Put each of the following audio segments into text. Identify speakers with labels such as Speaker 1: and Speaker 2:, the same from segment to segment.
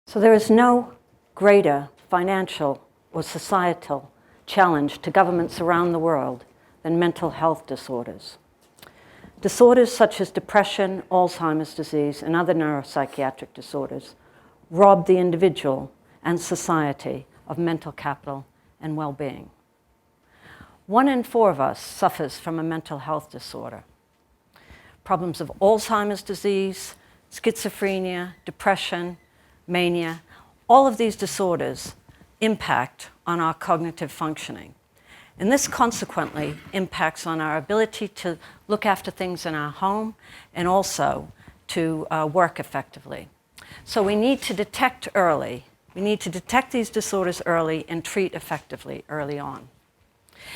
Speaker 1: So there is no greater financial or societal challenge to governments around the world than mental health disorders. Disorders such as depression, Alzheimer's disease, and other neuropsychiatric disorders rob the individual and society of mental capital and well-being. 1 in 4 of us suffers from a mental health disorder. Problems of Alzheimer's disease, schizophrenia, depression, mania, all of these disorders impact on our cognitive functioning. And this consequently impacts on our ability to look after things in our home and also to work effectively. So we need to detect early. We need to detect these disorders early and treat effectively early on.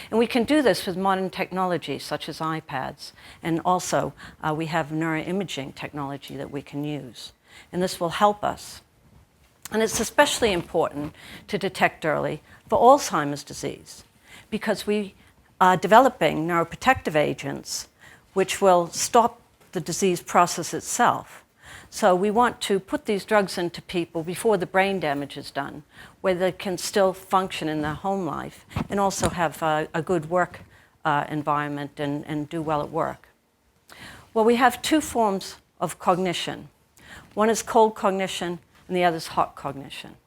Speaker 1: And we can do this with modern technology such as iPads, and also we have neuroimaging technology that we can use. And this will help us. And it's especially important to detect early for Alzheimer's disease, because we are developing neuroprotective agents which will stop the disease process itself. So we want to put these drugs into people before the brain damage is done, where they can still function in their home life and also have a good work environment and do well at work. Well, we have 2 forms of cognition. One is cold cognition and the other is hot cognition.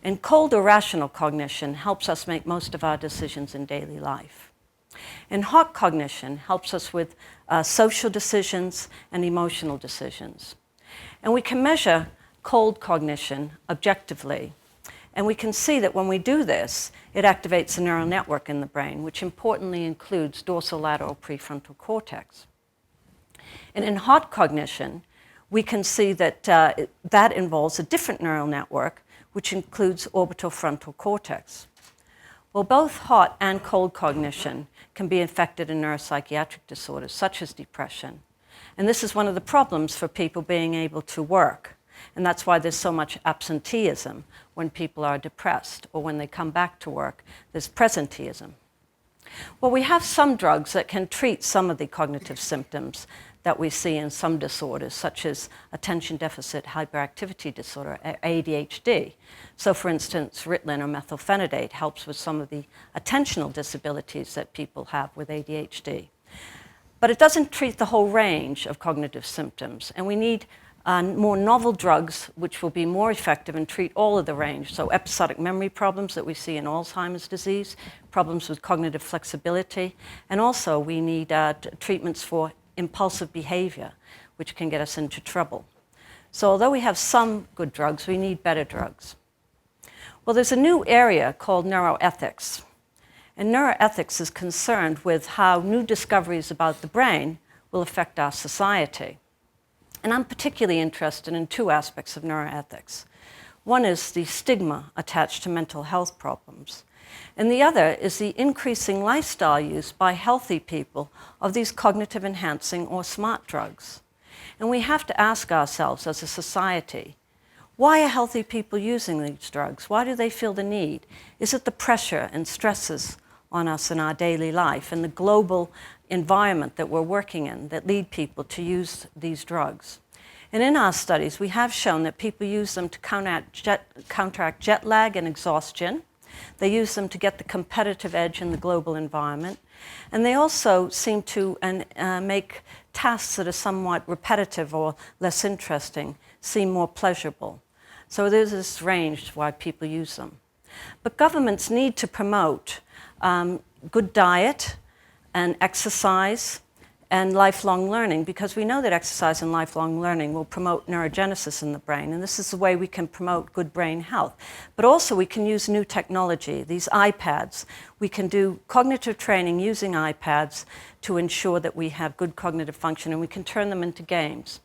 Speaker 1: And cold or rational cognition helps us make most of our decisions in daily life. And hot cognition helps us with social decisions and emotional decisions. And we can measure cold cognition objectively. And we can see that when we do this, it activates a neural network in the brain, which importantly includes dorsolateral prefrontal cortex. And in hot cognition, we can see that that involves a different neural network, which includes orbital frontal cortex. Well, both hot and cold cognition can be affected in neuropsychiatric disorders, such as depression. And this is one of the problems for people being able to work. And that's why there's so much absenteeism when people are depressed, or when they come back to work, there's presenteeism. Well, we have some drugs that can treat some of the cognitive symptoms that we see in some disorders, such as attention deficit hyperactivity disorder, ADHD. So for instance, Ritalin or methylphenidate helps with some of the attentional disabilities that people have with ADHD. But it doesn't treat the whole range of cognitive symptoms, and we need more novel drugs which will be more effective and treat all of the range. So episodic memory problems that we see in Alzheimer's disease, problems with cognitive flexibility, and also we need treatments for impulsive behavior, which can get us into trouble. So although we have some good drugs, we need better drugs. Well, there's a new area called neuroethics. And neuroethics is concerned with how new discoveries about the brain will affect our society. And I'm particularly interested in 2 aspects of neuroethics. One is the stigma attached to mental health problems. And the other is the increasing lifestyle use by healthy people of these cognitive enhancing or smart drugs. And we have to ask ourselves as a society, why are healthy people using these drugs? Why do they feel the need? Is it the pressure and stresses on us in our daily life and the global environment that we're working in that lead people to use these drugs? And in our studies, we have shown that people use them to counteract jet lag and exhaustion. They use them to get the competitive edge in the global environment. And they also seem to make tasks that are somewhat repetitive or less interesting seem more pleasurable. So there's this range why people use them. But governments need to promote good diet and exercise and lifelong learning, because we know that exercise and lifelong learning will promote neurogenesis in the brain, and this is the way we can promote good brain health. But also we can use new technology, these iPads. We can do cognitive training using iPads to ensure that we have good cognitive function, and we can turn them into games.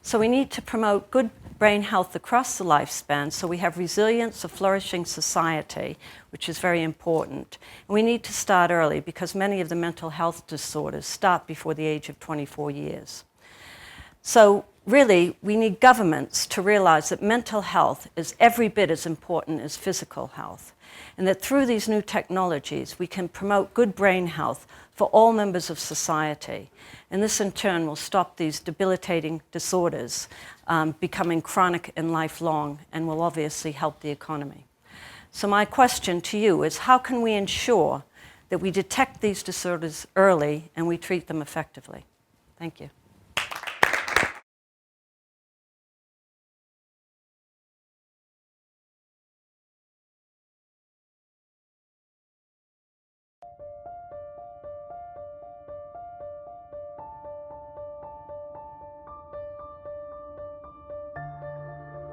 Speaker 1: So we need to promote good brain health across the lifespan, so we have resilience, a flourishing society, which is very important. And we need to start early, because many of the mental health disorders start before the age of 24 years. So really, we need governments to realize that mental health is every bit as important as physical health, and that through these new technologies, we can promote good brain health for all members of society. And this, in turn, will stop these debilitating disorders becoming chronic and lifelong, and will obviously help the economy. So my question to you is, how can we ensure that we detect these disorders early and we treat them effectively? Thank you.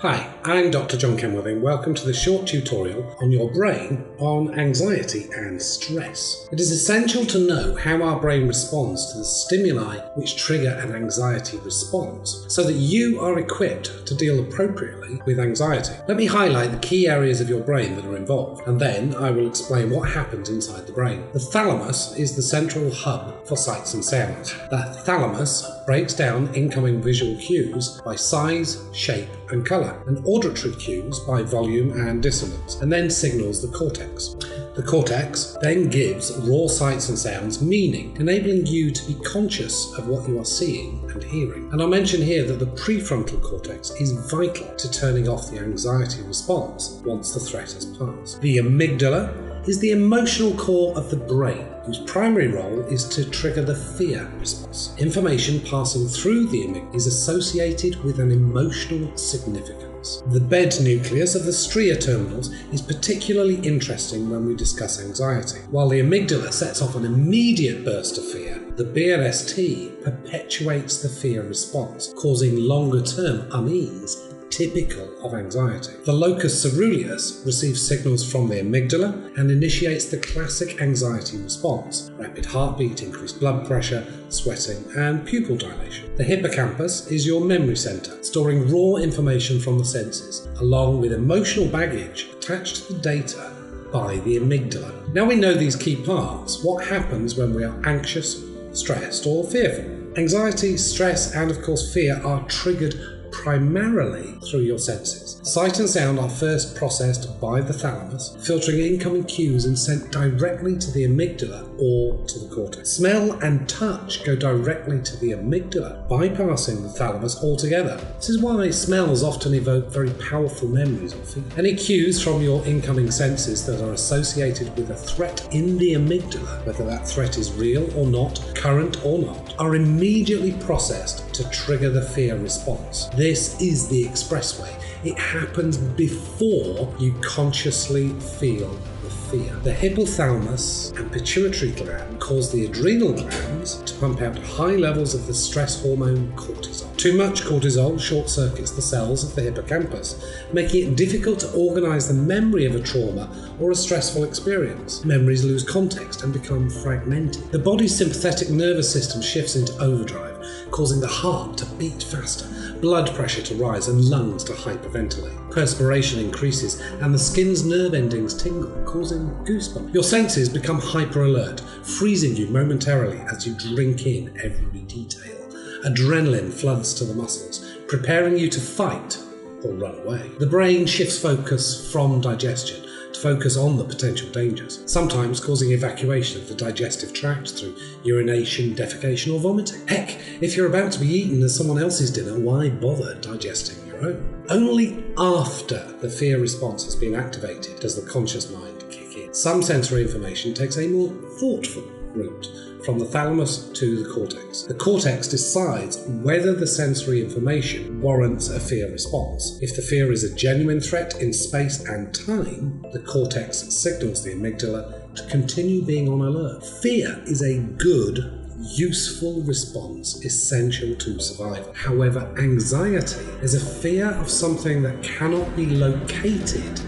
Speaker 2: Hi, I'm Dr. John Kenworthing. Welcome to the short tutorial on your brain on anxiety and stress. It is essential to know how our brain responds to the stimuli which trigger an anxiety response, so that you are equipped to deal appropriately with anxiety. Let me highlight the key areas of your brain that are involved, and then I will explain what happens inside the brain. The thalamus is the central hub for sights and sounds. The thalamus breaks down incoming visual cues by size, shape, and colour, and auditory cues by volume and dissonance, and then signals the cortex. The cortex then gives raw sights and sounds meaning, enabling you to be conscious of what you are seeing and hearing. And I'll mention here that the prefrontal cortex is vital to turning off the anxiety response once the threat has passed. The amygdala is the emotional core of the brain, whose primary role is to trigger the fear response. Information passing through the amygdala is associated with an emotional significance. The bed nucleus of the stria terminals is particularly interesting when we discuss anxiety. While the amygdala sets off an immediate burst of fear, the BRST perpetuates the fear response, causing longer-term unease typical of anxiety. The locus coeruleus receives signals from the amygdala and initiates the classic anxiety response: rapid heartbeat, increased blood pressure, sweating, and pupil dilation. The hippocampus is your memory center, storing raw information from the senses, along with emotional baggage attached to the data by the amygdala. Now we know these key parts, what happens when we are anxious, stressed, or fearful? Anxiety, stress, and of course fear are triggered primarily through your senses. Sight and sound are first processed by the thalamus, filtering incoming cues and sent directly to the amygdala or to the cortex. Smell and touch go directly to the amygdala, bypassing the thalamus altogether. This is why smells often evoke very powerful memories or feelings. Any cues from your incoming senses that are associated with a threat in the amygdala, whether that threat is real or not, current or not, are immediately processed to trigger the fear response. This is the expressway. It happens before you consciously feel the fear. The hypothalamus and pituitary gland cause the adrenal glands to pump out high levels of the stress hormone cortisol. Too much cortisol short-circuits the cells of the hippocampus, making it difficult to organize the memory of a trauma or a stressful experience. Memories lose context and become fragmented. The body's sympathetic nervous system shifts into overdrive, causing the heart to beat faster, blood pressure to rise, and lungs to hyperventilate. Perspiration increases and the skin's nerve endings tingle, causing goosebumps. Your senses become hyper-alert, freezing you momentarily as you drink in every detail. Adrenaline floods to the muscles, preparing you to fight or run away. The brain shifts focus from digestion to focus on the potential dangers, sometimes causing evacuation of the digestive tract through urination, defecation, or vomiting. Heck, if you're about to be eaten as someone else's dinner, why bother digesting your own? Only after the fear response has been activated does the conscious mind kick in. Some sensory information takes a more thoughtful route from the thalamus to the cortex. The cortex decides whether the sensory information warrants a fear response. If the fear is a genuine threat in space and time, the cortex signals the amygdala to continue being on alert. Fear is a good, useful response essential to survival. However, anxiety is a fear of something that cannot be located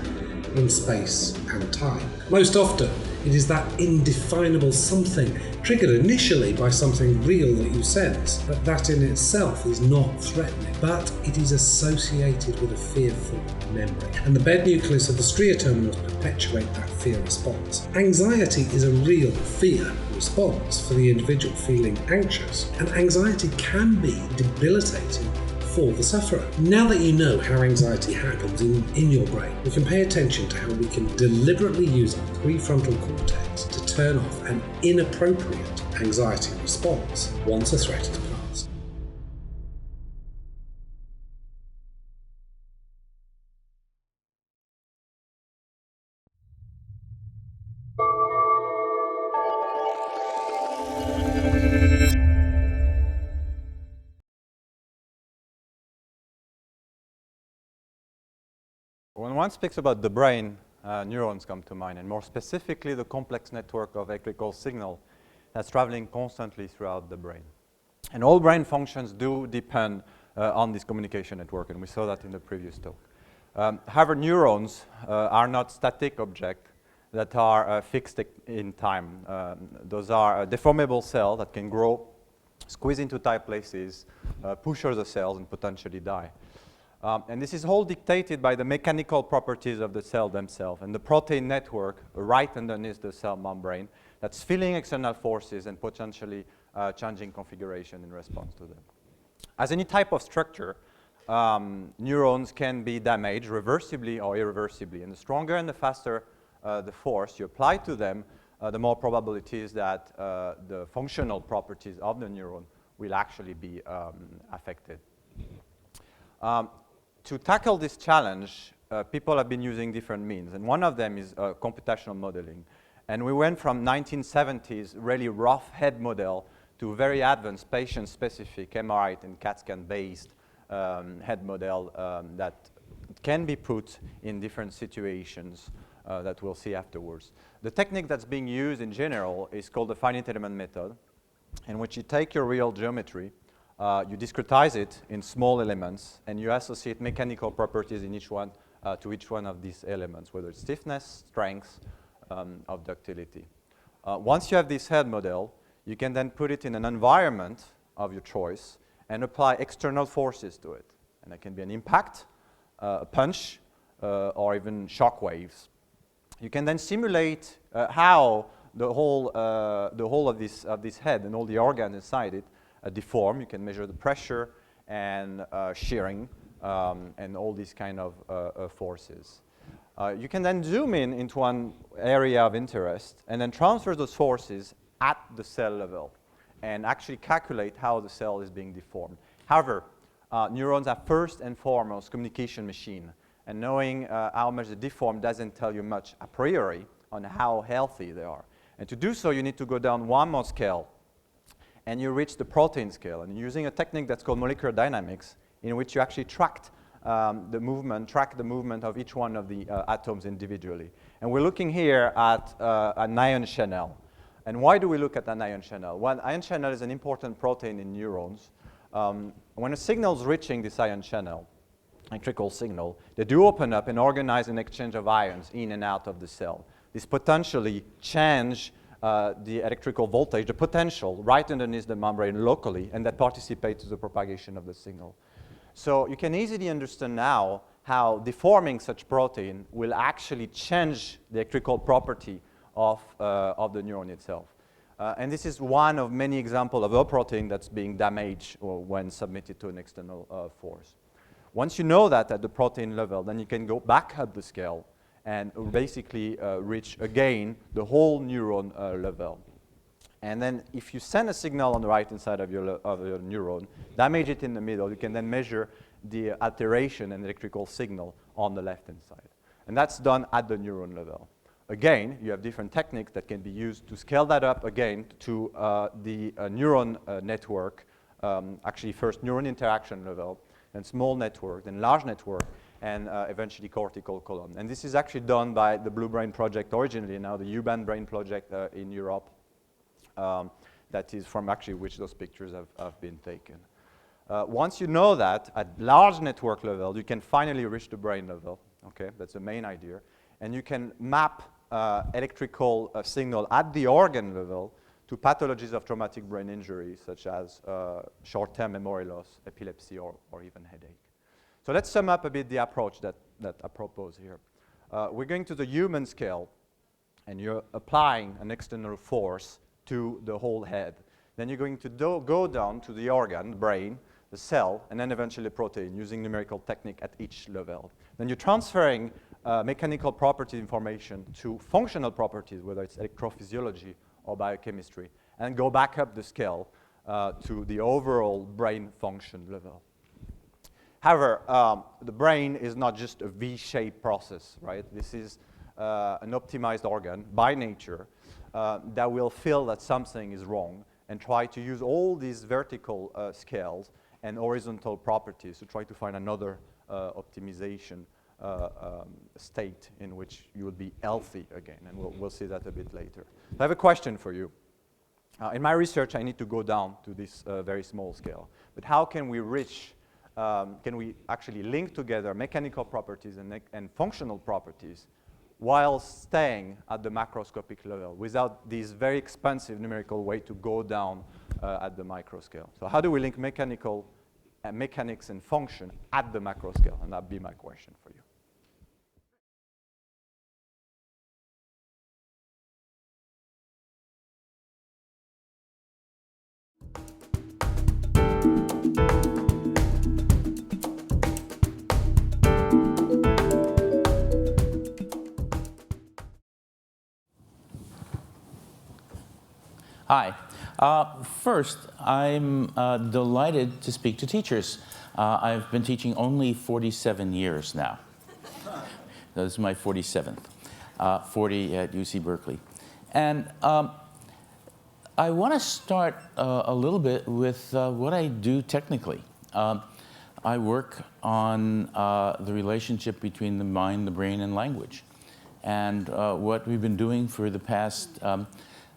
Speaker 2: in space and time. Most often, it is that indefinable something triggered initially by something real that you sense, but that in itself is not threatening, but it is associated with a fearful memory. And the bed nucleus of the stria terminals perpetuate that fear response. Anxiety is a real fear response for the individual feeling anxious, and anxiety can be debilitating for the sufferer. Now that you know how anxiety happens in your brain, we can pay attention to how we can deliberately use our prefrontal cortex to turn off an inappropriate anxiety response once a threat has passed.
Speaker 3: When one speaks about the brain, neurons come to mind, and more specifically the complex network of electrical signal that's traveling constantly throughout the brain. And all brain functions do depend on this communication network, and we saw that in the previous talk. However, neurons are not static objects that are fixed in time. Those are deformable cells that can grow, squeeze into tight places, push other cells, and potentially die. And this is all dictated by the mechanical properties of the cell themselves and the protein network right underneath the cell membrane that's feeling external forces and potentially changing configuration in response to them. As any type of structure, neurons can be damaged reversibly or irreversibly. And the stronger and the faster the force you apply to them, the more probability is that the functional properties of the neuron will actually be affected. To tackle this challenge, people have been using different means, and one of them is computational modeling. And we went from 1970s really rough head model to very advanced patient-specific MRI and CAT scan-based head model that can be put in different situations that we'll see afterwards. The technique that's being used in general is called the finite element method, in which you take your real geometry, you discretize it in small elements, and you associate mechanical properties in each one to each one of these elements, whether it's stiffness, strength, or ductility. Once you have this head model, you can then put it in an environment of your choice and apply external forces to it. And that can be an impact, a punch, or even shock waves. You can then simulate how the whole of this head and all the organs inside it deform. You can measure the pressure and shearing and all these kind of forces. You can then zoom into one area of interest and then transfer those forces at the cell level and actually calculate how the cell is being deformed. However, neurons are first and foremost communication machine, and knowing how much they deform doesn't tell you much a priori on how healthy they are. And to do so, you need to go down one more scale, and you reach the protein scale. And using a technique that's called molecular dynamics, in which you actually track the movement of each one of the atoms individually. And we're looking here at an ion channel. And why do we look at an ion channel? Well, ion channel is an important protein in neurons. When a signal is reaching this ion channel, electrical signal, they do open up and organize an exchange of ions in and out of the cell. This potentially change the electrical voltage, the potential, right underneath the membrane locally, and that participates to the propagation of the signal. So you can easily understand now how deforming such protein will actually change the electrical property of the neuron itself. And this is one of many examples of a protein that's being damaged when submitted to an external force. Once you know that at the protein level, then you can go back up the scale and basically reach again the whole neuron level. And then if you send a signal on the right-hand side of your neuron, damage it in the middle, you can then measure the alteration and electrical signal on the left-hand side. And that's done at the neuron level. Again, you have different techniques that can be used to scale that up again to the neuron network, actually first neuron interaction level, and small network, then large network, and eventually cortical column. And this is actually done by the Blue Brain Project originally, now the U-Band Brain Project in Europe. That is from actually which those pictures have been taken. Once you know that, at large network level, you can finally reach the brain level. Okay, that's the main idea. And you can map electrical signal at the organ level to pathologies of traumatic brain injury, such as short-term memory loss, epilepsy, or even headache. So let's sum up a bit the approach that I propose here. We're going to the human scale, and you're applying an external force to the whole head. Then you're going to go down to the organ, brain, the cell, and then eventually the protein using numerical technique at each level. Then you're transferring mechanical property information to functional properties, whether it's electrophysiology or biochemistry, and go back up the scale to the overall brain function level. However, the brain is not just a V-shaped process, right? This is an optimized organ by nature that will feel that something is wrong and try to use all these vertical scales and horizontal properties to try to find another optimization state in which you would be healthy again, and we'll see that a bit later. So I have a question for you. In my research, I need to go down to this very small scale, but how can we reach, can we actually link together mechanical properties and functional properties while staying at the macroscopic level without this very expensive numerical way to go down at the micro scale? So how do we link mechanics and function at the macro scale? And that'd be my question for you.
Speaker 4: Hi. First, I'm delighted to speak to teachers. I've been teaching only 47 years now. This is my 47th, 40 at UC Berkeley. And I want to start a little bit with what I do technically. I work on the relationship between the mind, the brain, and language. And what we've been doing for the past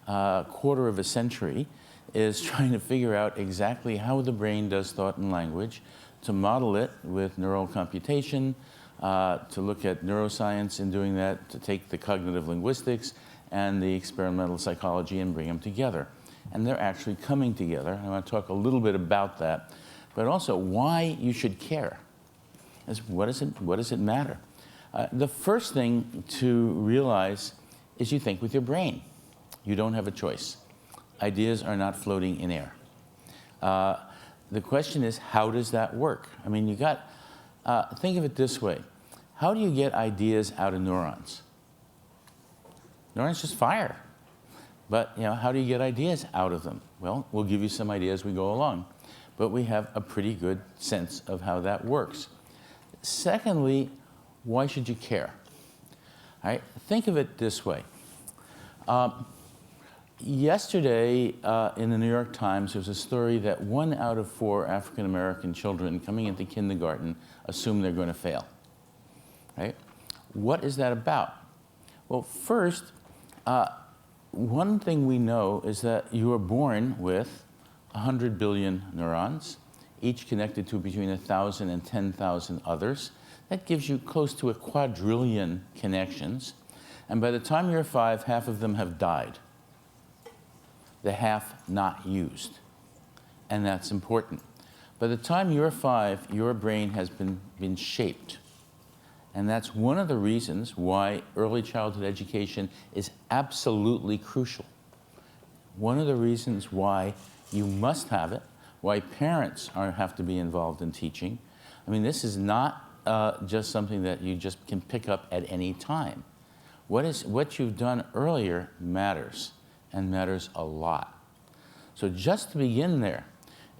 Speaker 4: quarter of a century is trying to figure out exactly how the brain does thought and language, to model it with neural computation, to look at neuroscience in doing that, to take the cognitive linguistics and the experimental psychology and bring them together. And they're actually coming together. I want to talk a little bit about that, but also why you should care. What does it matter? The first thing to realize is you think with your brain. You don't have a choice. Ideas are not floating in air. The question is, how does that work? I mean, think of it this way. How do you get ideas out of neurons? Neurons just fire. But how do you get ideas out of them? Well, we'll give you some ideas as we go along. But we have a pretty good sense of how that works. Secondly, why should you care? All right, think of it this way. Yesterday, in the New York Times, there was a story that 1 out of 4 African-American children coming into kindergarten assume they're going to fail. Right? What is that about? Well, first, one thing we know is that you are born with 100 billion neurons, each connected to between 1,000 and 10,000 others. That gives you close to a quadrillion connections. And by the time you're 5, half of them have died. The half not used. And that's important. By the time you're 5, your brain has been shaped. And that's one of the reasons why early childhood education is absolutely crucial. One of the reasons why you must have it, why parents have to be involved in teaching. I mean, this is not just something that you just can pick up at any time. What you've done earlier matters, and matters a lot. So just to begin there,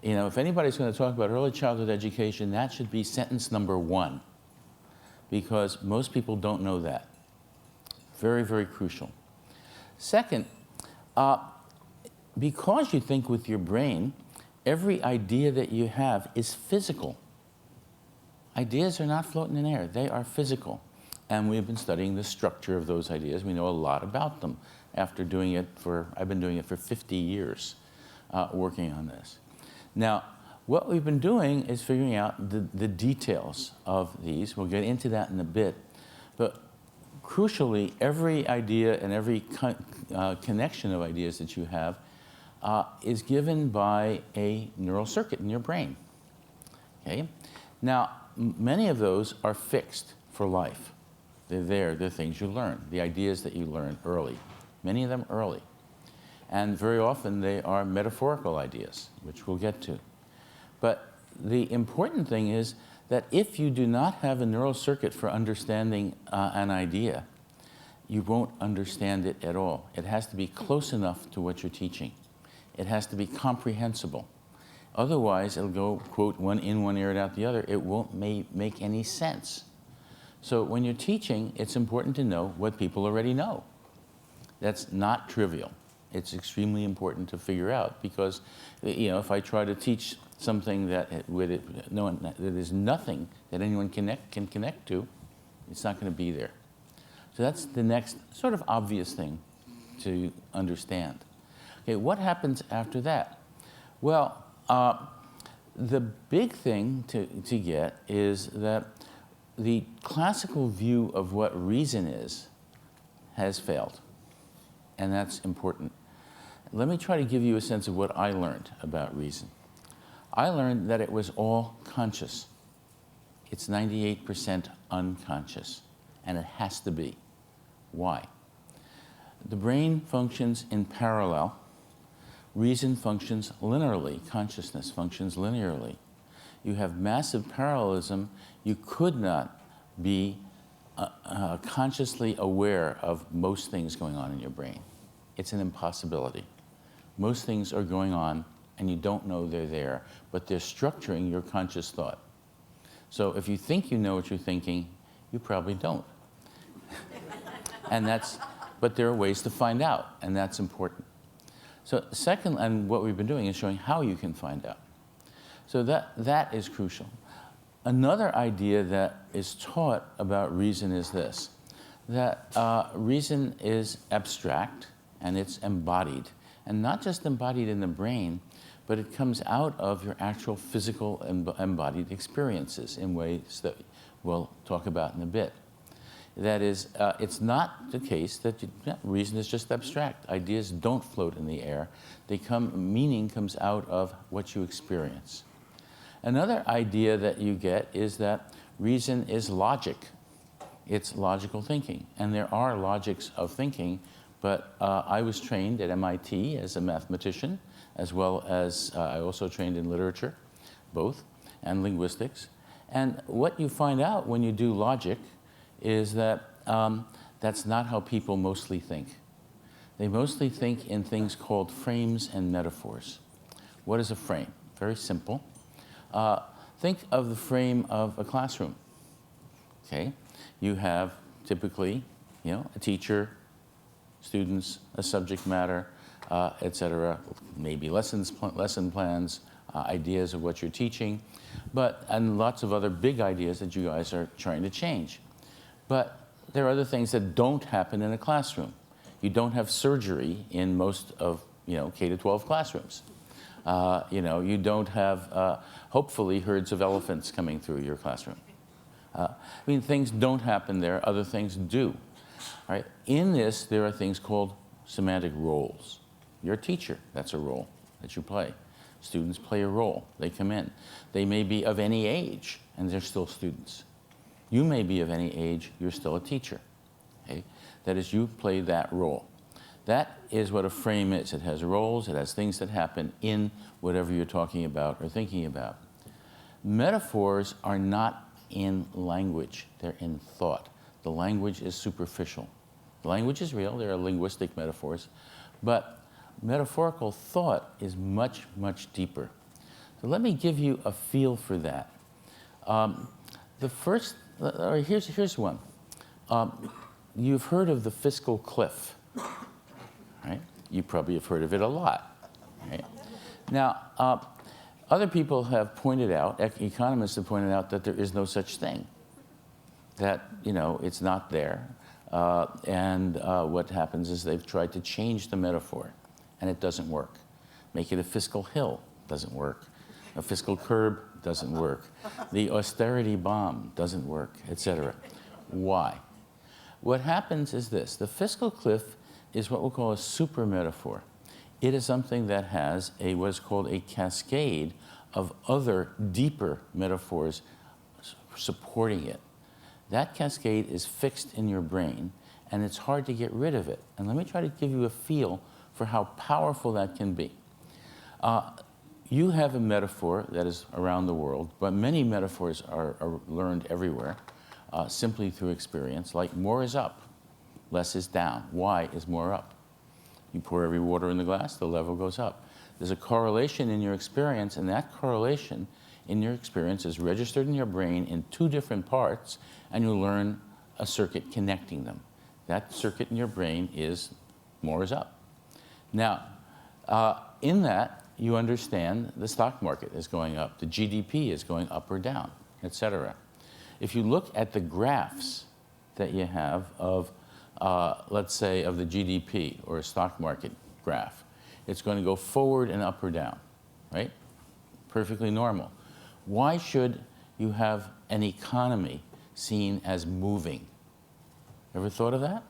Speaker 4: if anybody's going to talk about early childhood education, that should be sentence number 1, because most people don't know that. Very, very crucial. Second, because you think with your brain, every idea that you have is physical. Ideas are not floating in air. They are physical. And we've been studying the structure of those ideas. We know a lot about them after doing it I've been doing it for 50 years, working on this. Now, what we've been doing is figuring out the details of these. We'll get into that in a bit. But crucially, every idea and every connection of ideas that you have is given by a neural circuit in your brain. Okay? Now, many of those are fixed for life. They're there. They're things you learn, the ideas that you learn early, many of them early. And very often they are metaphorical ideas, which we'll get to. But the important thing is that if you do not have a neural circuit for understanding an idea, you won't understand it at all. It has to be close enough to what you're teaching. It has to be comprehensible. Otherwise, it'll go, quote, one in one ear and out the other. It won't make any sense. So when you're teaching, it's important to know what people already know. That's not trivial. It's extremely important to figure out because, you know, if I try to teach something that there's nothing that anyone can connect to, it's not going to be there. So that's the next sort of obvious thing to understand. Okay, what happens after that? Well, the big thing to get is that the classical view of what reason is has failed, and that's important. Let me try to give you a sense of what I learned about reason. I learned that it was all conscious. It's 98% unconscious, and it has to be. Why? The brain functions in parallel. Reason functions linearly. Consciousness functions linearly. You have massive parallelism. You could not be consciously aware of most things going on in your brain. It's an impossibility. Most things are going on, and you don't know they're there, but they're structuring your conscious thought. So if you think you know what you're thinking, you probably don't. But there are ways to find out, and that's important. So second, and what we've been doing is showing how you can find out. So that is crucial. Another idea that is taught about reason is this, that reason is abstract and it's embodied. And not just embodied in the brain, but it comes out of your actual physical embodied experiences in ways that we'll talk about in a bit. That is, it's not the case that reason is just abstract. Ideas don't float in the air. Meaning comes out of what you experience. Another idea that you get is that reason is logic. It's logical thinking. And there are logics of thinking, but I was trained at MIT as a mathematician, as well as I also trained in literature, both, and linguistics. And what you find out when you do logic is that that's not how people mostly think. They mostly think in things called frames and metaphors. What is a frame? Very simple. Think of the frame of a classroom. Okay, you have typically, a teacher, students, a subject matter, etc. Maybe lesson plans, ideas of what you're teaching, and lots of other big ideas that you guys are trying to change. But there are other things that don't happen in a classroom. You don't have surgery in most of K-12 classrooms. You don't have, hopefully, herds of elephants coming through your classroom. Things don't happen there, other things do. Right? In this, there are things called semantic roles. You're a teacher, that's a role that you play. Students play a role, they come in. They may be of any age, and they're still students. You may be of any age, you're still a teacher. Okay? That is, you play that role. That is what a frame is. It has roles, it has things that happen in whatever you're talking about or thinking about. Metaphors are not in language, they're in thought. The language is superficial. The language is real, there are linguistic metaphors, but metaphorical thought is much, much deeper. So let me give you a feel for that. Here's one. You've heard of the Fiscal Cliff, right? You probably have heard of it a lot, right? Now, other people have pointed out, economists have pointed out that there is no such thing, that, it's not there. What happens is they've tried to change the metaphor, and it doesn't work. Make it a fiscal hill, doesn't work. A fiscal curb doesn't work. The austerity bomb doesn't work, etc. Why? What happens is this. The fiscal cliff is what we'll call a super metaphor. It is something that has what is called a cascade of other deeper metaphors supporting it. That cascade is fixed in your brain, and it's hard to get rid of it. And let me try to give you a feel for how powerful that can be. you have a metaphor that is around the world, but many metaphors are learned everywhere, simply through experience, like more is up, less is down. Why is more up? You pour every water in the glass, the level goes up. There's a correlation in your experience, and that correlation in your experience is registered in your brain in two different parts, and you learn a circuit connecting them. That circuit in your brain is more is up. Now, in that, you understand the stock market is going up, the GDP is going up or down, etc. If you look at the graphs that you have of, let's say, of the GDP or a stock market graph, it's going to go forward and up or down, right? Perfectly normal. Why should you have an economy seen as moving? Ever thought of that?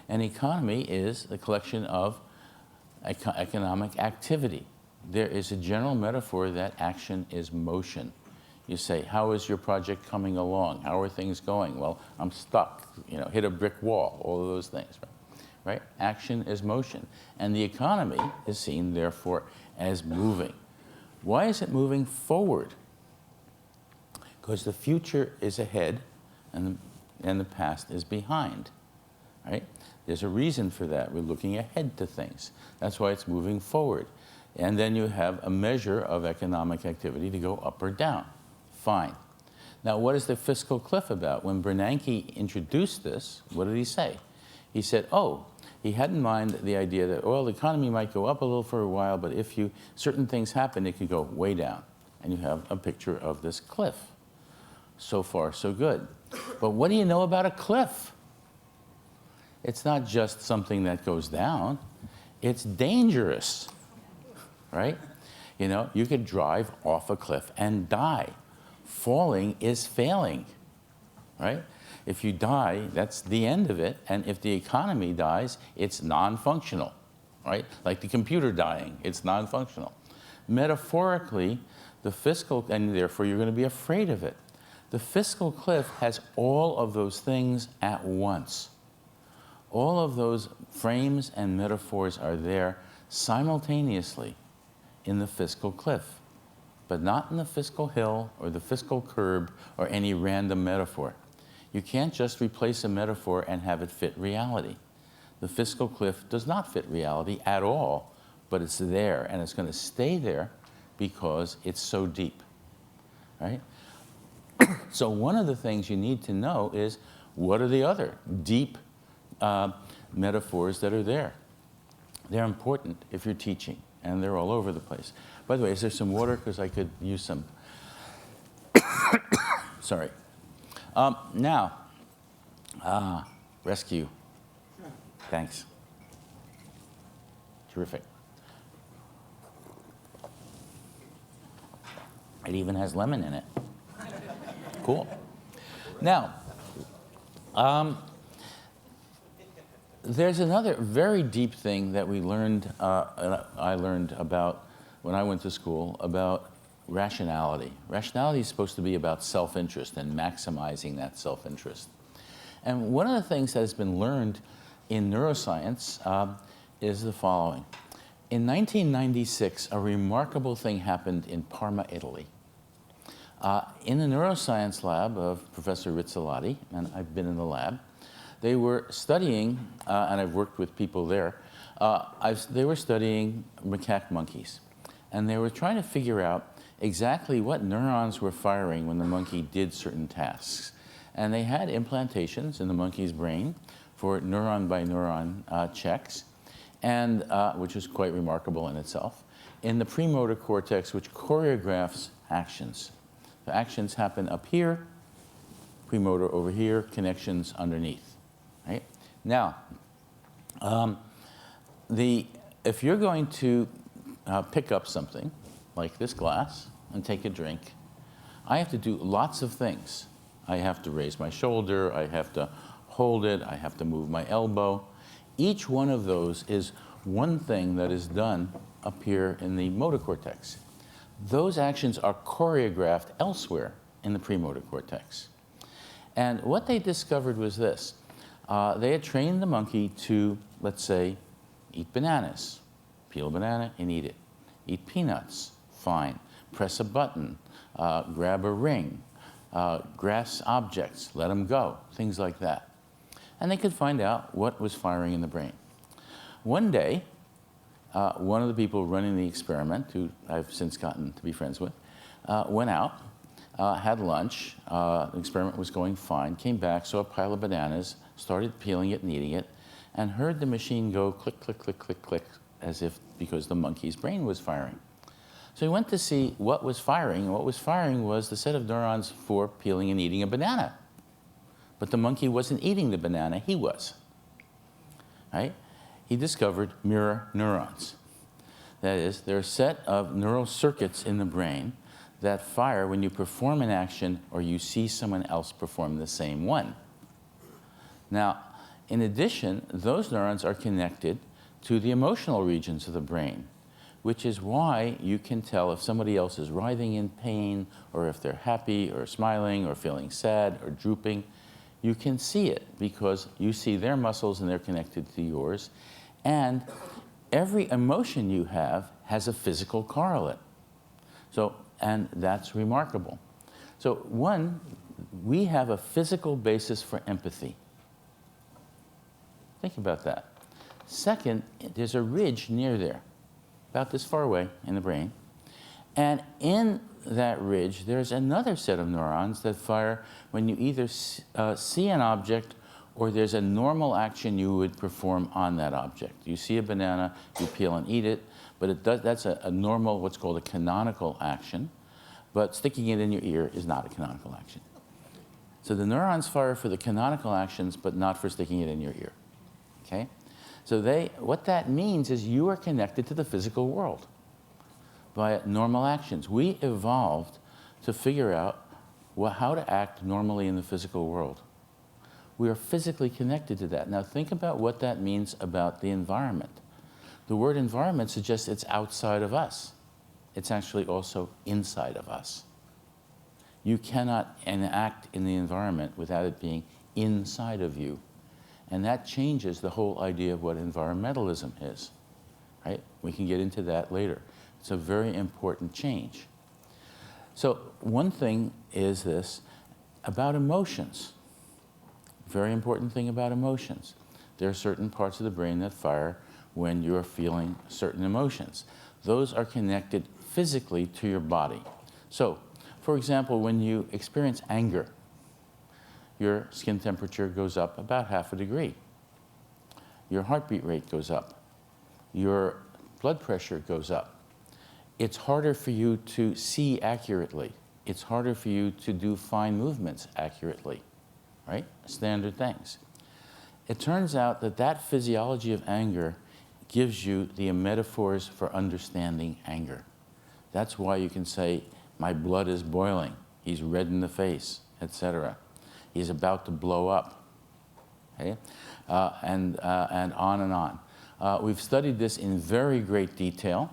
Speaker 4: An economy is the collection of economic activity. There is a general metaphor that action is motion. You say, how is your project coming along? How are things going? Well, I'm stuck, hit a brick wall, all of those things, right? Action is motion. And the economy is seen, therefore, as moving. Why is it moving forward? Because the future is ahead and the past is behind, right? There's a reason for that. We're looking ahead to things. That's why it's moving forward. And then you have a measure of economic activity to go up or down. Fine. Now, what is the fiscal cliff about? When Bernanke introduced this, what did he say? He said, he had in mind the idea that, well, the economy might go up a little for a while, but if certain things happen, it could go way down. And you have a picture of this cliff. So far, so good. But what do you know about a cliff? It's not just something that goes down. It's dangerous, right? You could drive off a cliff and die. Falling is failing, right? If you die, that's the end of it. And if the economy dies, it's non-functional, right? Like the computer dying, it's non-functional. Metaphorically, the fiscal, and therefore you're going to be afraid of it. The fiscal cliff has all of those things at once. All of those frames and metaphors are there simultaneously in the fiscal cliff, but not in the fiscal hill or the fiscal curb or any random metaphor. You can't just replace a metaphor and have it fit reality. The fiscal cliff does not fit reality at all, but it's there, and it's going to stay there because it's so deep, right? So one of the things you need to know is, what are the other deep metaphors that are there? They're important if you're teaching, and they're all over the place. By the way, is there some water? Because I could use some. Sorry. Rescue. Thanks. Terrific. It even has lemon in it. Cool. Now, there's another very deep thing that we learned, I learned about when I went to school, about rationality. Rationality is supposed to be about self-interest and maximizing that self-interest. And one of the things that has been learned in neuroscience is the following. In 1996, a remarkable thing happened in Parma, Italy. In the neuroscience lab of Professor Rizzolatti, and I've been in the lab, they were studying, and I've worked with people there, they were studying macaque monkeys. And they were trying to figure out exactly what neurons were firing when the monkey did certain tasks. And they had implantations in the monkey's brain for neuron by neuron checks, and, which was quite remarkable in itself, in the premotor cortex, which choreographs actions. The actions happen up here, premotor over here, connections underneath. Right? Now, if you're going to pick up something like this glass and take a drink, I have to do lots of things. I have to raise my shoulder, I have to hold it, I have to move my elbow. Each one of those is one thing that is done up here in the motor cortex. Those actions are choreographed elsewhere in the premotor cortex. And what they discovered was this. They had trained the monkey to, let's say, eat bananas. Peel a banana and eat it. Eat peanuts, fine. Press a button, grab a ring, grasp objects, let them go, things like that. And they could find out what was firing in the brain. One day, one of the people running the experiment, who I've since gotten to be friends with, went out, had lunch, the experiment was going fine, came back, saw a pile of bananas, started peeling it and eating it, and heard the machine go click, click, click, click, click, as if because the monkey's brain was firing. So he went to see what was firing, and what was firing was the set of neurons for peeling and eating a banana. But the monkey wasn't eating the banana, he was. Right? He discovered mirror neurons. That is, there are a set of neural circuits in the brain that fire when you perform an action or you see someone else perform the same one. Now, in addition, those neurons are connected to the emotional regions of the brain, which is why you can tell if somebody else is writhing in pain, or if they're happy, or smiling, or feeling sad, or drooping. You can see it because you see their muscles and they're connected to yours. And every emotion you have has a physical correlate. So, and that's remarkable. So one, we have a physical basis for empathy. Think about that. Second, there's a ridge near there, about this far away in the brain. And in that ridge, there's another set of neurons that fire when you either see an object or there's a normal action you would perform on that object. You see a banana, you peel and eat it, but that's a normal, what's called a canonical action. But sticking it in your ear is not a canonical action. So the neurons fire for the canonical actions, but not for sticking it in your ear. Okay? So what that means is you are connected to the physical world by normal actions. We evolved to figure out how to act normally in the physical world. We are physically connected to that. Now think about what that means about the environment. The word environment suggests it's outside of us. It's actually also inside of us. You cannot enact in the environment without it being inside of you. And that changes the whole idea of what environmentalism is. Right? We can get into that later. It's a very important change. So one thing is this, about emotions. Very important thing about emotions. There are certain parts of the brain that fire when you're feeling certain emotions. Those are connected physically to your body. So, for example, when you experience anger, your skin temperature goes up about 0.5 degree. Your heartbeat rate goes up. Your blood pressure goes up. It's harder for you to see accurately. It's harder for you to do fine movements accurately, right? Standard things. It turns out that that physiology of anger gives you the metaphors for understanding anger. That's why you can say, my blood is boiling, he's red in the face, etc. He's about to blow up, okay? And on and on. We've studied this in very great detail,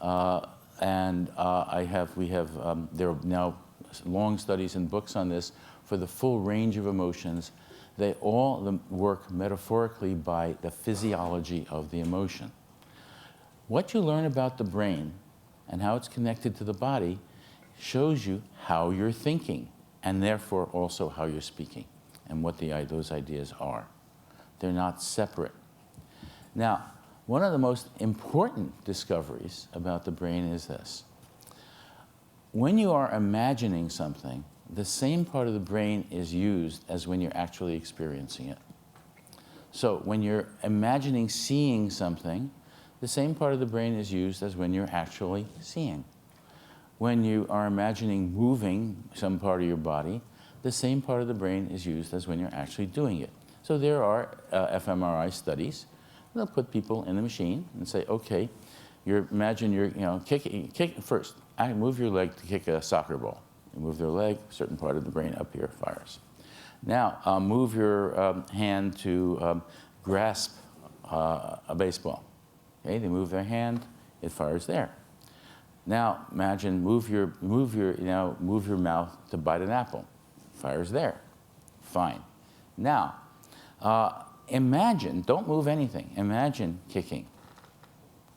Speaker 4: and there are now long studies and books on this for the full range of emotions. They all work metaphorically by the physiology of the emotion. What you learn about the brain and how it's connected to the body shows you how you're thinking, and therefore also how you're speaking, and what those ideas are. They're not separate. Now, one of the most important discoveries about the brain is this. When you are imagining something, the same part of the brain is used as when you're actually experiencing it. So when you're imagining seeing something, the same part of the brain is used as when you're actually seeing. When you are imagining moving some part of your body, the same part of the brain is used as when you're actually doing it. So there are fMRI studies. They'll put people in the machine and say, okay, imagine you're, kick first. Move your leg to kick a soccer ball. You move their leg, a certain part of the brain up here fires. Now, move your hand to grasp a baseball. Okay, they move their hand, it fires there. Now, imagine move your mouth to bite an apple. Fires there. Fine. Now, imagine, don't move anything. Imagine kicking.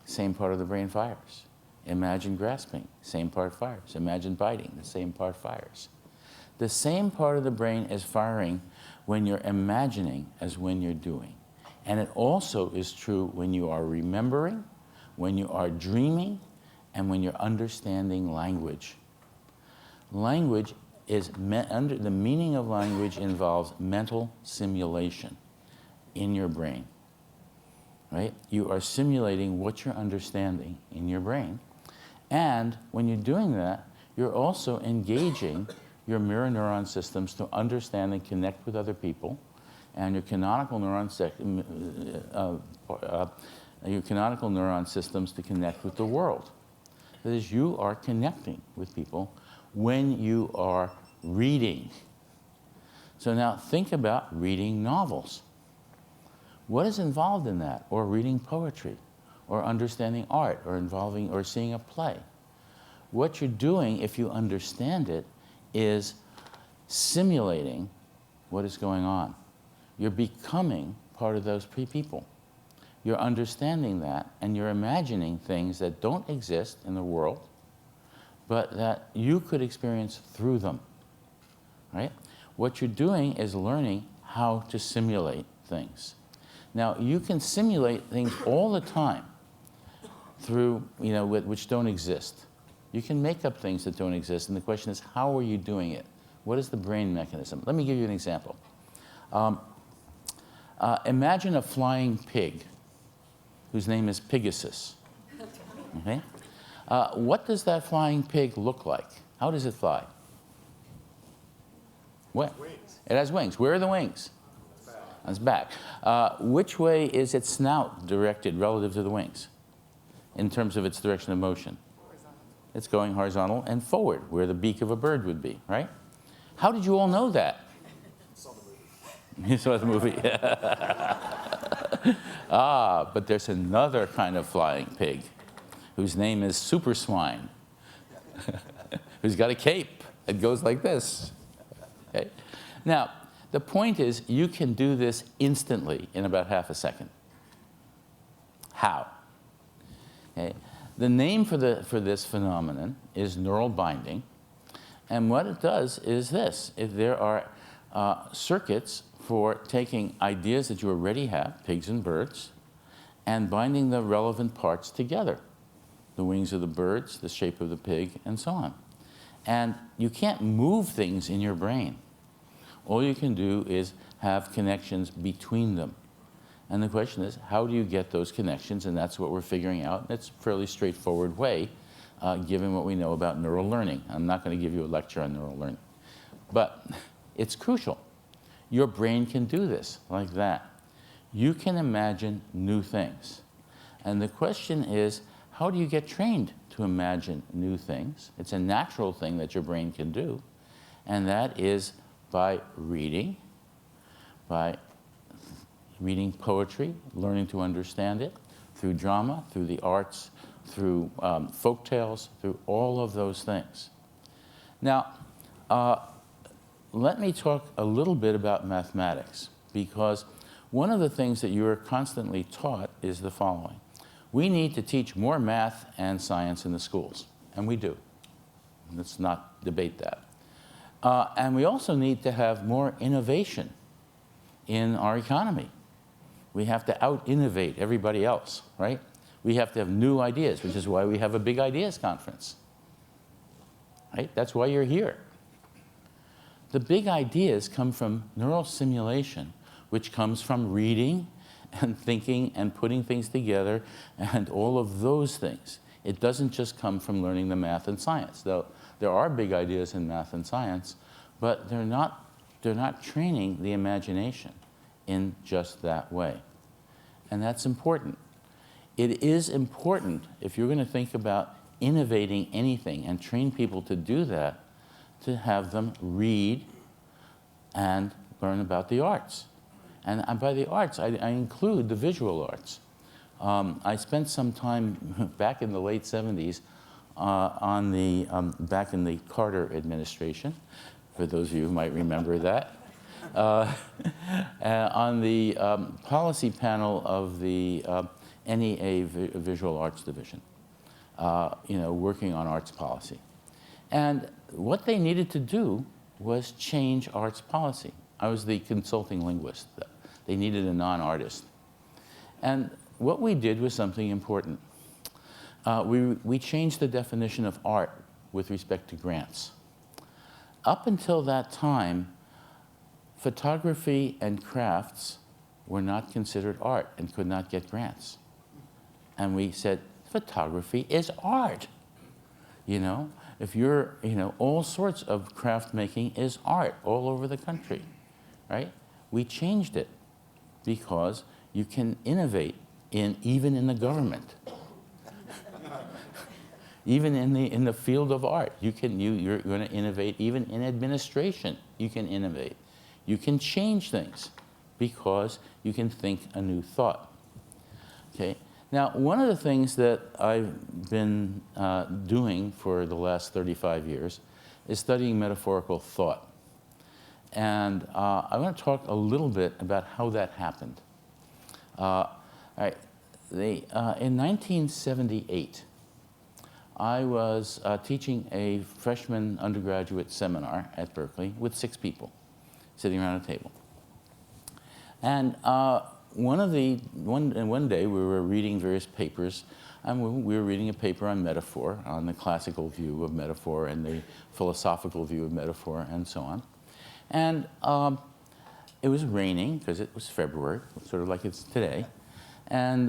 Speaker 4: Same part of the brain fires. Imagine grasping, same part fires. Imagine biting, the same part fires. The same part of the brain is firing when you're imagining as when you're doing. And it also is true when you are remembering, when you are dreaming, and when you're understanding language. Language is, the meaning of language involves mental simulation in your brain, right? You are simulating what you're understanding in your brain. And when you're doing that, you're also engaging your mirror neuron systems to understand and connect with other people, and your canonical neuron systems to connect with the world. That is, you are connecting with people when you are reading. So now think about reading novels. What is involved in that? Or reading poetry, or understanding art, or involving, or seeing a play. What you're doing, if you understand it, is simulating what is going on. You're becoming part of those people. You're understanding that, and you're imagining things that don't exist in the world, but that you could experience through them, right? What you're doing is learning how to simulate things. Now, you can simulate things all the time through, which don't exist. You can make up things that don't exist, and the question is, how are you doing it? What is the brain mechanism? Let me give you an example. Imagine a flying pig whose name is Pegasus. Okay? What does that flying pig look like? How does it fly? What? Wings. It has wings. Where are the wings? On its back. Which way is its snout directed relative to the wings in terms of its direction of motion? Horizontal. It's going horizontal and forward, where the beak of a bird would be, right? How did you all know that?
Speaker 5: Saw the movie.
Speaker 4: You saw the movie? But there's another kind of flying pig whose name is Super Swine, who's got a cape. It goes like this. Okay? Now, the point is, you can do this instantly in about half a second. How? Okay? The name for this phenomenon is neural binding. And what it does is this. If there are circuits for taking ideas that you already have, pigs and birds, and binding the relevant parts together. The wings of the birds, the shape of the pig, and so on. And you can't move things in your brain. All you can do is have connections between them. And the question is, how do you get those connections? And that's what we're figuring out. It's a fairly straightforward way, given what we know about neural learning. I'm not going to give you a lecture on neural learning. But it's crucial. Your brain can do this like that. You can imagine new things. And the question is, how do you get trained to imagine new things? It's a natural thing that your brain can do. And that is by reading poetry, learning to understand it, through drama, through the arts, through folk tales, through all of those things. Now, let me talk a little bit about mathematics, because one of the things that you are constantly taught is the following. We need to teach more math and science in the schools, and we do. Let's not debate that. And we also need to have more innovation in our economy. We have to out-innovate everybody else, right? We have to have new ideas, which is why we have a big ideas conference, right? That's why you're here. The big ideas come from neural simulation, which comes from reading and thinking and putting things together and all of those things. It doesn't just come from learning the math and science, though there are big ideas in math and science, but they're not training the imagination in just that way. And that's important. It is important, if you're going to think about innovating anything and train people to do that, to have them read and learn about the arts. And by the arts, I include the visual arts. I spent some time back in the late 70s back in the Carter administration, for those of you who might remember that, on the policy panel of the NEA Visual Arts Division. working on arts policy. And what they needed to do was change arts policy. I was the consulting linguist. They needed a non-artist. And what we did was something important. We changed the definition of art with respect to grants. Up until that time, photography and crafts were not considered art and could not get grants. And we said, photography is art. If you're, all sorts of craft making is art all over the country, right? We changed it because you can innovate even in the government. Even in the field of art, you're going to innovate. Even in administration, you can innovate. You can change things because you can think a new thought. Okay. Now, one of the things that I've been doing for the last 35 years is studying metaphorical thought. And I want to talk a little bit about how that happened. All right. In 1978, I was teaching a freshman undergraduate seminar at Berkeley with 6 people sitting around a table. And one day we were reading various papers, and we were reading a paper on metaphor, on the classical view of metaphor and the philosophical view of metaphor and so on. And it was raining because it was February, sort of like it's today. And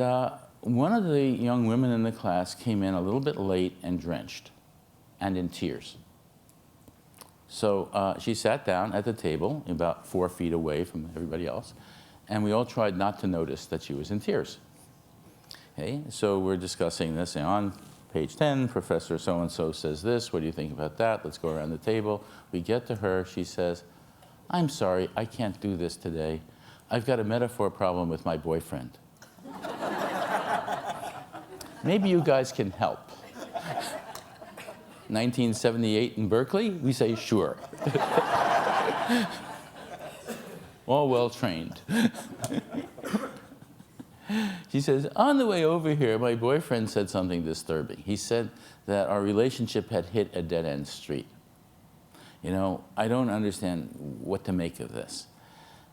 Speaker 4: one of the young women in the class came in a little bit late and drenched and in tears. So she sat down at the table about 4 feet away from everybody else, and we all tried not to notice that she was in tears. Okay, so we're discussing this, and on page 10, Professor so-and-so says this, what do you think about that? Let's go around the table. We get to her, she says, I'm sorry, I can't do this today. I've got a metaphor problem with my boyfriend. Maybe you guys can help. 1978 in Berkeley, we say sure. All well trained. She says, on the way over here, my boyfriend said something disturbing. He said that our relationship had hit a dead-end street. I don't understand what to make of this.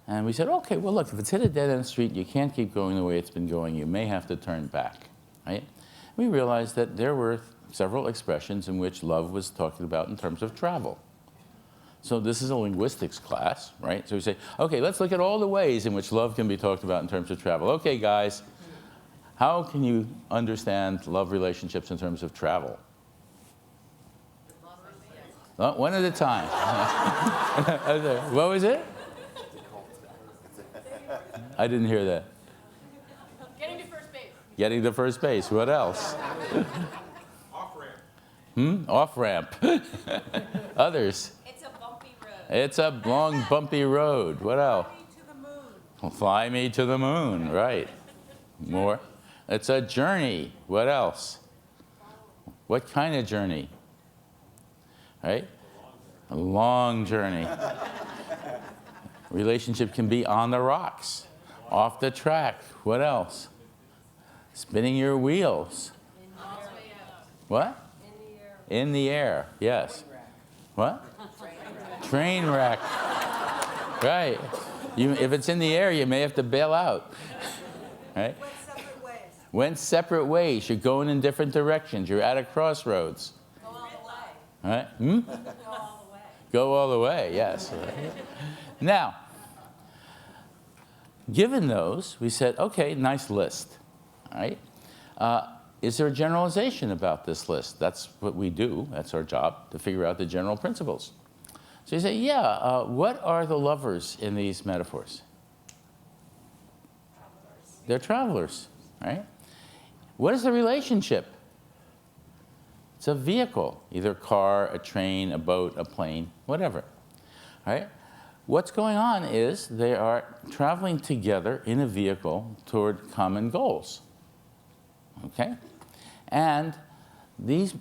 Speaker 4: And we said, okay, well, look, if it's hit a dead-end street, you can't keep going the way it's been going. You may have to turn back, right? We realized that there were several expressions in which love was talked about in terms of travel. So this is a linguistics class, right? So we say, okay, let's look at all the ways in which love can be talked about in terms of travel. Okay, guys, how can you understand love relationships in terms of travel? One at a time. What was it? I didn't hear that.
Speaker 5: Getting to first base.
Speaker 4: Getting to first base. What else?
Speaker 5: Off-ramp.
Speaker 4: Off-ramp. Others.
Speaker 5: It's a bumpy road.
Speaker 4: It's a long, bumpy road. What else?
Speaker 5: Fly me to the moon.
Speaker 4: Fly me to the moon. Right. More. It's a journey. What else? What kind of journey? Right? A long journey. Relationship can be on the rocks, off the track. What else? Spinning your wheels. What? In the air. Yes. What? Train wreck. Right. If it's in the air, you may have to bail out. Right?
Speaker 5: Went separate ways.
Speaker 4: Went separate ways. You're going in different directions. You're at a crossroads.
Speaker 5: Go all the way.
Speaker 4: Right?
Speaker 5: Go all the way.
Speaker 4: Go all the way, yes. Now, given those, we said, okay, nice list. All right? Is there a generalization about this list? That's what we do. That's our job, to figure out the general principles. So you say, yeah, what are the lovers in these metaphors? They're travelers, right? What is the relationship? It's a vehicle, either a car, a train, a boat, a plane, whatever, right? What's going on is they are traveling together in a vehicle toward common goals, okay? And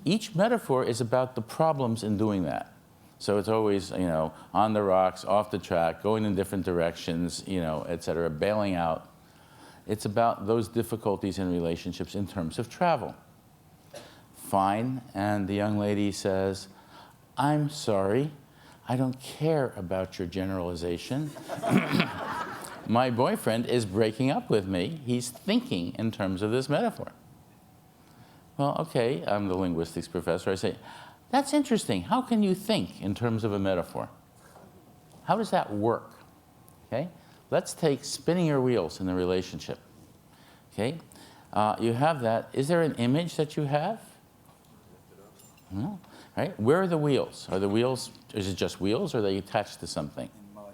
Speaker 4: each metaphor is about the problems in doing that. So it's always, on the rocks, off the track, going in different directions, et cetera, bailing out. It's about those difficulties in relationships in terms of travel. Fine. And the young lady says, I'm sorry, I don't care about your generalization. My boyfriend is breaking up with me. He's thinking in terms of this metaphor. Well, okay, I'm the linguistics professor. I say, that's interesting. How can you think in terms of a metaphor? How does that work? Okay? Let's take spinning your wheels in the relationship. Okay? You have that. Is there an image that you have? No. Right? Where are the wheels? Are the wheels, is it just wheels, or are they attached to something?
Speaker 6: In mud.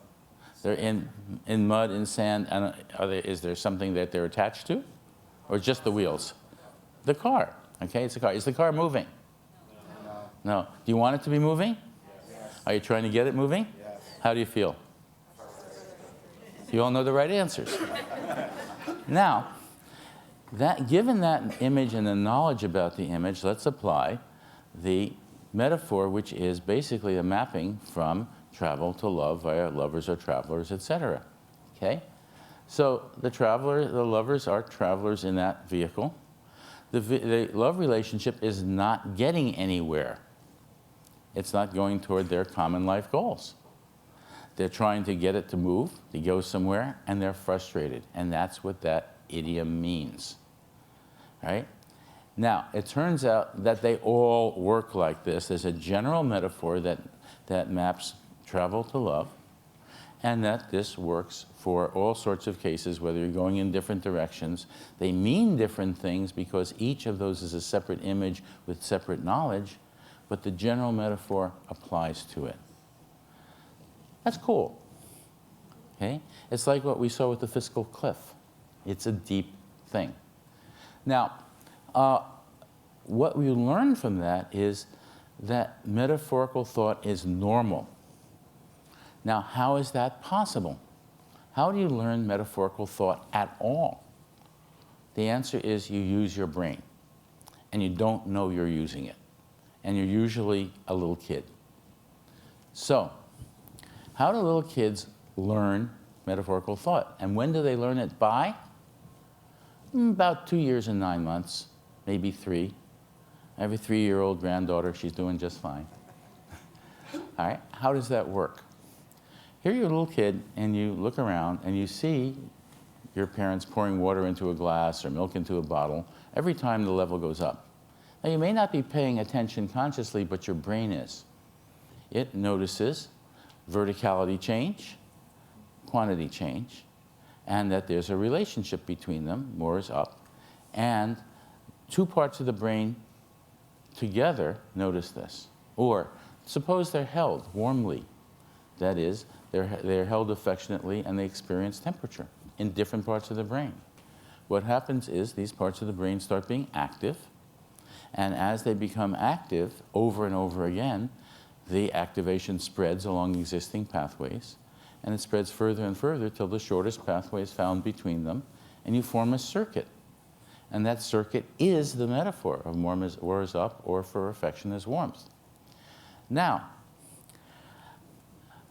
Speaker 4: They're in mud, in sand, and is there something that they're attached to? Or just the wheels? The car. Okay, it's a car. Is the car moving? No. Do you want it to be moving?
Speaker 6: Yes.
Speaker 4: Are you trying to get it moving?
Speaker 6: Yes.
Speaker 4: How do you feel? You all know the right answers. Now, given that image and the knowledge about the image, let's apply the metaphor, which is basically a mapping from travel to love via lovers or travelers, etc. Okay? So the lovers are travelers in that vehicle. The love relationship is not getting anywhere. It's not going toward their common life goals. They're trying to get it to move, to go somewhere, and they're frustrated. And that's what that idiom means. Right? Now, it turns out that they all work like this. There's a general metaphor that maps travel to love, and that this works for all sorts of cases, whether you're going in different directions. They mean different things because each of those is a separate image with separate knowledge, but the general metaphor applies to it. That's cool. Okay? It's like what we saw with the Fiscal Cliff. It's a deep thing. Now, what we learn from that is that metaphorical thought is normal. Now, how is that possible? How do you learn metaphorical thought at all? The answer is you use your brain, and you don't know you're using it. And you're usually a little kid. So, how do little kids learn metaphorical thought? And when do they learn it by? About 2 years and 9 months, maybe 3. I have a 3-year-old granddaughter. She's doing just fine. All right, how does that work? Here you're a little kid, and you look around, and you see your parents pouring water into a glass or milk into a bottle every time the level goes up. Now, you may not be paying attention consciously, but your brain is. It notices verticality change, quantity change, and that there's a relationship between them, more is up, and 2 parts of the brain together notice this. Or suppose they're held warmly. That is, they're held affectionately and they experience temperature in different parts of the brain. What happens is these parts of the brain start being active, and as they become active over and over again, the activation spreads along existing pathways, and it spreads further and further till the shortest pathway is found between them, and you form a circuit. And that circuit is the metaphor of warm as war is up, or for affection as warmth. Now,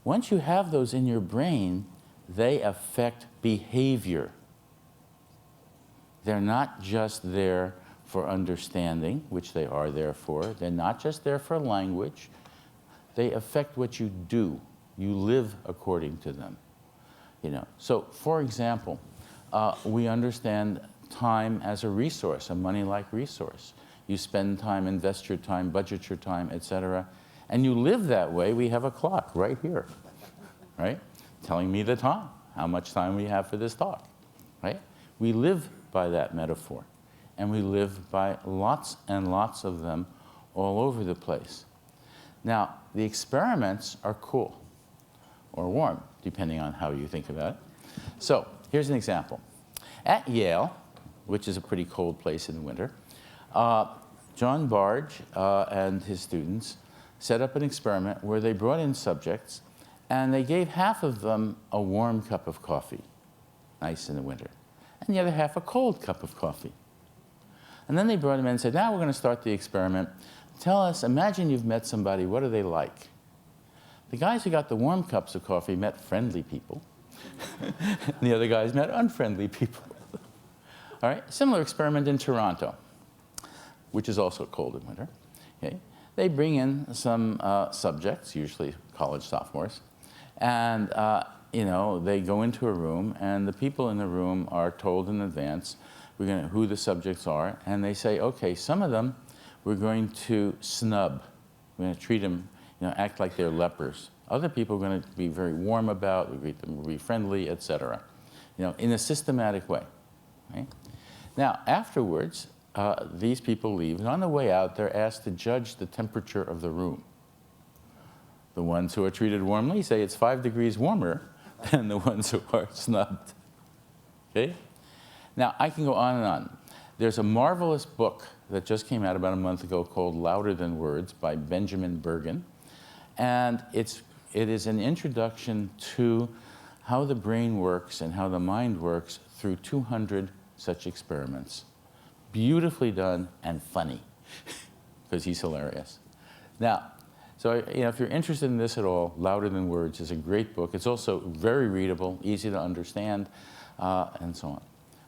Speaker 4: once you have those in your brain, they affect behavior. They're not just there for understanding, which they are there for. They're not just there for language. They affect what you do. You live according to them. You know. So, for example, we understand time as a resource, a money-like resource. You spend time, invest your time, budget your time, etc. And you live that way. We have a clock right here, right? Telling me the time, how much time we have for this talk, right? We live by that metaphor. And we live by lots and lots of them all over the place. Now, the experiments are cool or warm, depending on how you think about it. So, here's an example. At Yale, which is a pretty cold place in the winter, John Barge and his students set up an experiment where they brought in subjects and they gave half of them a warm cup of coffee, nice in the winter, and the other half a cold cup of coffee. And then they brought them in and said, now we're going to start the experiment. Tell us, imagine you've met somebody, what are they like? The guys who got the warm cups of coffee met friendly people. And the other guys met unfriendly people. All right, similar experiment in Toronto. which is also cold in winter. Okay? They bring in some subjects, usually college sophomores, and they go into a room, and the people in the room are told in advance who the subjects are, and they say, okay, some of them we're going to snub. We're going to treat them, act like they're lepers. Other people are going to be very warm about, we greet them, we'll be friendly, etc. In a systematic way. Right? Now, afterwards, these people leave, and on the way out, they're asked to judge the temperature of the room. The ones who are treated warmly say it's 5 degrees warmer than the ones who are snubbed. Okay? Now, I can go on and on. There's a marvelous book that just came out about a month ago called Louder Than Words by Benjamin Bergen. And it is an introduction to how the brain works and how the mind works through 200 such experiments. Beautifully done and funny, because he's hilarious. Now, so if you're interested in this at all, Louder Than Words is a great book. It's also very readable, easy to understand, and so on.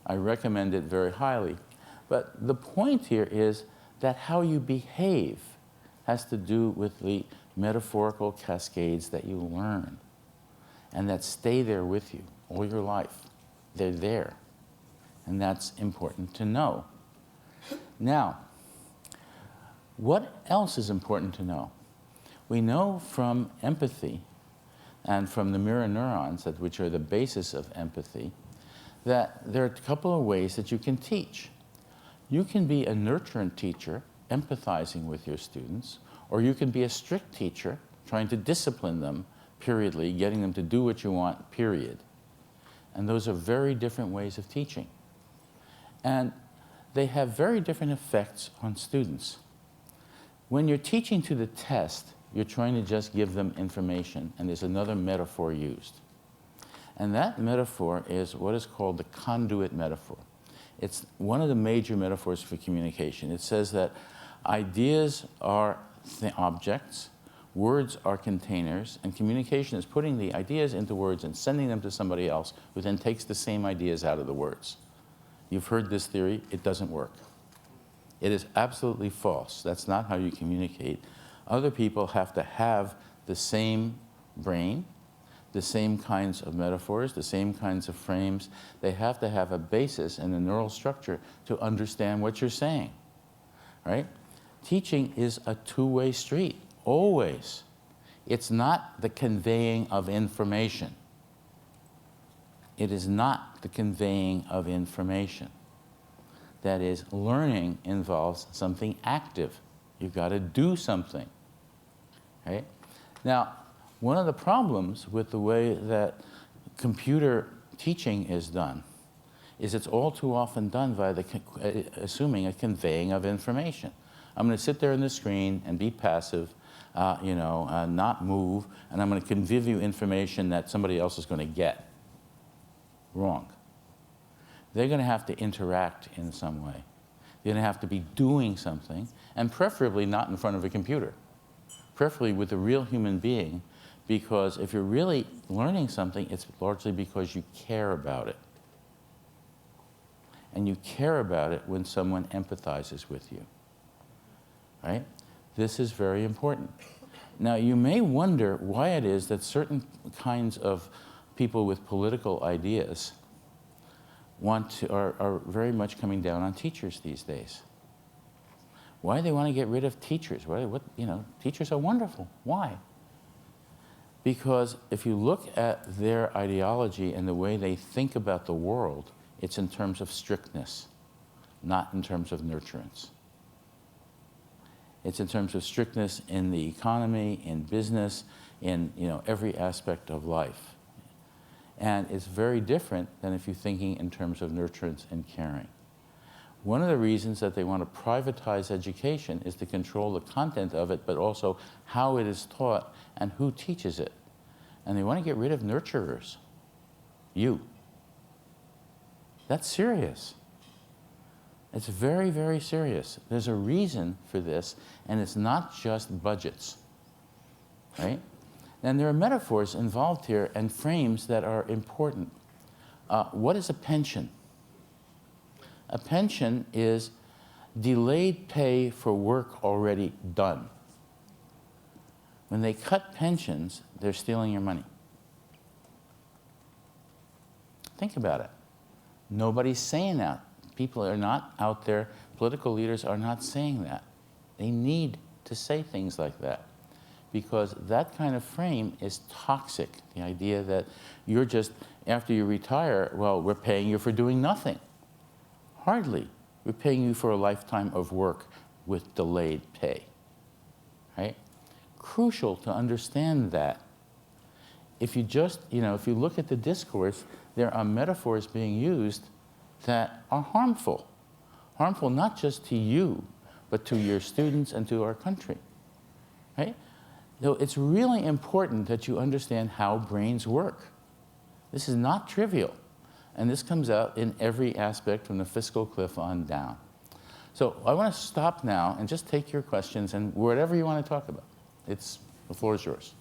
Speaker 4: I recommend it very highly. But the point here is that how you behave has to do with the metaphorical cascades that you learn and that stay there with you all your life. They're there. And that's important to know. Now, what else is important to know? We know from empathy and from the mirror neurons, which are the basis of empathy, that there are a couple of ways that you can teach. You can be a nurturant teacher, empathizing with your students, or you can be a strict teacher, trying to discipline them, periodly, getting them to do what you want, period. And those are very different ways of teaching. And they have very different effects on students. When you're teaching to the test, you're trying to just give them information, and there's another metaphor used. And that metaphor is what is called the conduit metaphor. It's one of the major metaphors for communication. It says that ideas are objects, words are containers, and communication is putting the ideas into words and sending them to somebody else who then takes the same ideas out of the words. You've heard this theory. It doesn't work. It is absolutely false. That's not how you communicate. Other people have to have the same brain, the same kinds of metaphors, the same kinds of frames. They have to have a basis in the neural structure to understand what you're saying, right? Teaching is a two-way street, always. It's not the conveying of information. It is not the conveying of information. That is, learning involves something active. You've got to do something, right? Now, one of the problems with the way that computer teaching is done is it's all too often done by assuming a conveying of information. I'm going to sit there on the screen and be passive, not move, and I'm going to convey you information that somebody else is going to get. Wrong. They're going to have to interact in some way. They're going to have to be doing something, and preferably not in front of a computer. Preferably with a real human being, because if you're really learning something, it's largely because you care about it. And you care about it when someone empathizes with you, right? This is very important. Now, you may wonder why it is that certain kinds of people with political ideas are very much coming down on teachers these days. Why do they want to get rid of teachers? Teachers are wonderful. Why? Because if you look at their ideology and the way they think about the world, it's in terms of strictness, not in terms of nurturance. It's in terms of strictness in the economy, in business, in every aspect of life. And it's very different than if you're thinking in terms of nurturance and caring. One of the reasons that they want to privatize education is to control the content of it, but also how it is taught and who teaches it. And they want to get rid of nurturers. You. That's serious. It's very, very serious. There's a reason for this, and it's not just budgets, right? And there are metaphors involved here and frames that are important. What is a pension? A pension is delayed pay for work already done. When they cut pensions, they're stealing your money. Think about it. Nobody's saying that. People are not out there, political leaders are not saying that. They need to say things like that, because that kind of frame is toxic. The idea that you're just, after you retire, well, we're paying you for doing nothing. Hardly. We're paying you for a lifetime of work with delayed pay, right? Crucial to understand that. If you just, if you look at the discourse, there are metaphors being used that are harmful. Harmful not just to you, but to your students and to our country, right? So it's really important that you understand how brains work. This is not trivial, and this comes out in every aspect from the fiscal cliff on down. So I want to stop now and just take your questions and whatever you want to talk about. The floor is yours.